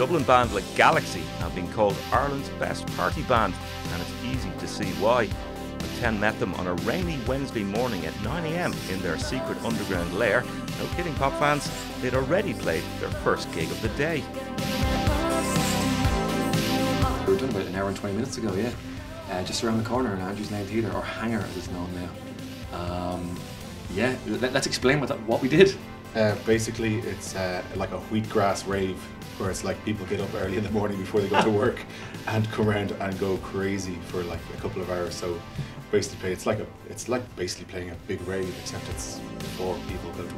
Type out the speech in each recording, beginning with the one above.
Dublin band Galaxie have been called Ireland's best party band, and it's easy to see why. When 10 met them on a rainy Wednesday morning at 9 AM in their secret underground lair. No kidding, pop fans, they'd already played their first gig of the day. We were done about an hour and 20 minutes ago, yeah. Just around the corner in Andrew's Lane Theatre, or Hangar as it's known now. Yeah, let's explain what we did. Basically, it's like a wheatgrass rave, where it's like people get up early in the morning before they go to work and come around and go crazy for like a couple of hours. So basically, it's like basically playing a big rave, except it's before people go to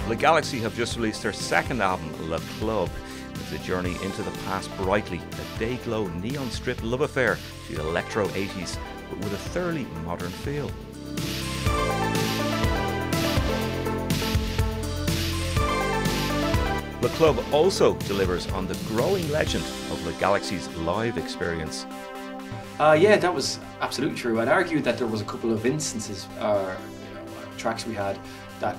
work. Galaxie have just released their second album, Le Club. It's a journey into the past brightly, a day-glow neon strip love affair to the electro 80s, but with a thoroughly modern feel. The club also delivers on the growing legend of Galaxie's live experience. Yeah, that was absolutely true. I'd argue that there was a couple of instances, tracks we had that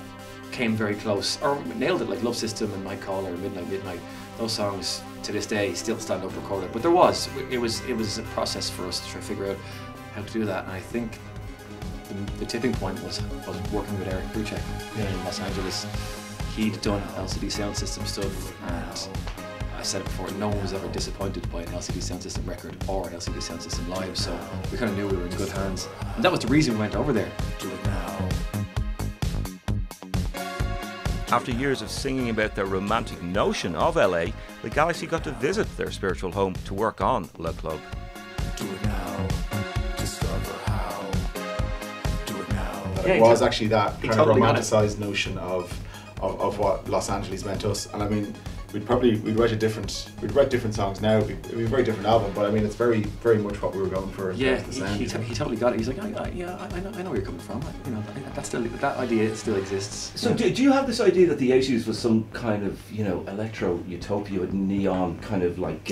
came very close, or nailed it, like Love System and Night Call or Midnight. Those songs to this day still stand up recorded. But it was a process for us to try to figure out how to do that. And I think the tipping point was working with Eric Bruchek in Los Angeles. He'd done LCD sound system stuff, and I said it before, no one was ever disappointed by an LCD sound system record or an LCD sound system live, so we kind of knew we were in good hands. And that was the reason we went over there. Do it now. After years of singing about their romantic notion of LA, Galaxie got to visit their spiritual home to work on Le Club. Do it now. Discover how. Do it now. It was actually that kind of romanticized notion of what Los Angeles meant to us, and I mean, we'd write different songs now. It'd be a very different album, but I mean, it's very much what we were going for. Yeah, he totally got it. He's like, I know where you're coming from. You know, that idea still exists. So, do you have this idea that the 80s was some kind of, you know, electro utopia with neon, kind of like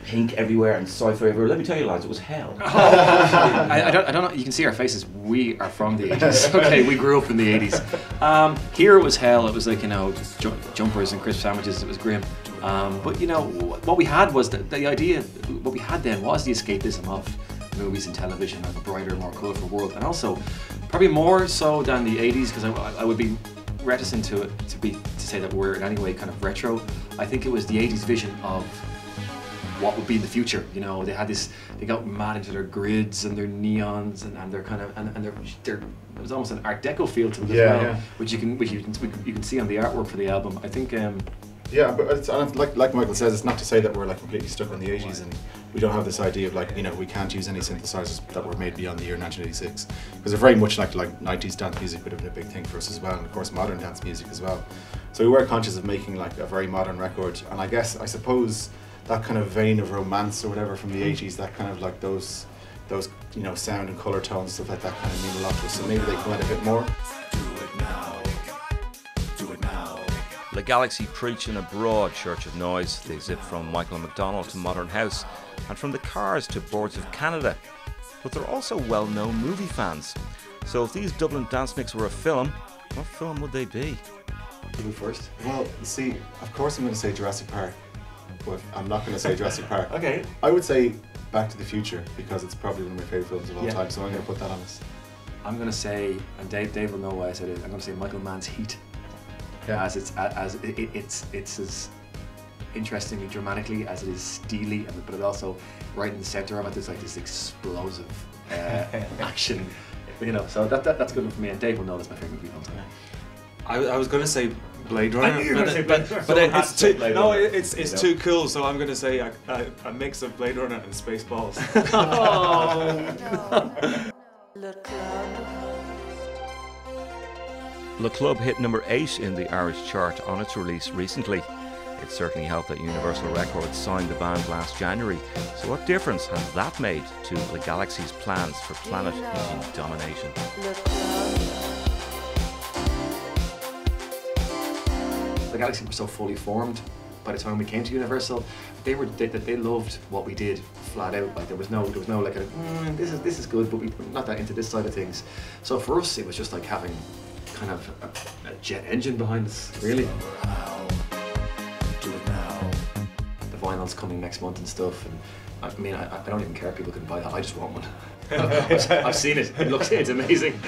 pink everywhere and sci-fi everywhere? Let me tell you, lads, it was hell. I don't know. You can see our faces. We are from the 80s. Okay, we grew up in the 80s. Here it was hell. It was like, you know, jumpers and crisp sandwiches. It was grim. But you know, what we had was the idea. What we had then was the escapism of movies and television and a brighter, more colourful world, and also probably more so than the 80s, because I would be reticent to say that we're in any way kind of retro. I think it was the 80s vision of what would be in the future. You know, they got mad into their grids and their neons and their kind of and their it was almost an Art Deco feel to them as well, yeah. which you can see on the artwork for the album. I think. Yeah, but it's like Michael says, it's not to say that we're like completely stuck in the 80s and we don't have this idea of like, you know, we can't use any synthesizers that were made beyond the year 1986, because they're very much like 90s dance music would have been a big thing for us as well, and of course modern dance music as well. So we were conscious of making like a very modern record, and I suppose that kind of vein of romance or whatever from the 80s, that kind of like those you know, sound and colour tones and stuff like that kind of mean a lot to us. So maybe they come out a bit more. Galaxie preach in a broad church of noise. They zip from Michael McDonald to Modern House, and from the Cars to Boards of Canada. But they're also well-known movie fans. So if these Dublin dance mix were a film, what film would they be? You first. Well, you see, of course I'm going to say Jurassic Park, but I'm not going to say Jurassic Park. Okay. I would say Back to the Future, because it's probably one of my favourite films of all time, so I'm going to put that on us. I'm going to say, and Dave will know why I said it, I'm going to say Michael Mann's Heat. Yeah. As it's as interestingly dramatically as it is steely, but it also right in the center of it there's like this explosive action, you know. So that's good for me, and Dave will know that's my favorite movie of all time. I was going to say Blade Runner, it's too cool, so I'm going to say a mix of Blade Runner and Spaceballs. Le Club hit number 8 in the Irish chart on its release recently. It certainly helped that Universal Records signed the band last January. So what difference has that made to Galaxie's plans for planet music domination? Galaxie were so fully formed by the time we came to Universal. They loved what we did flat out. Like there was no like this is good, but we're not that into this side of things. So for us, it was just like having kind of a jet engine behind us, really. vinyl's coming next month and stuff. And I mean, I don't even care if people can buy that. I just want one. I've seen it. It's amazing.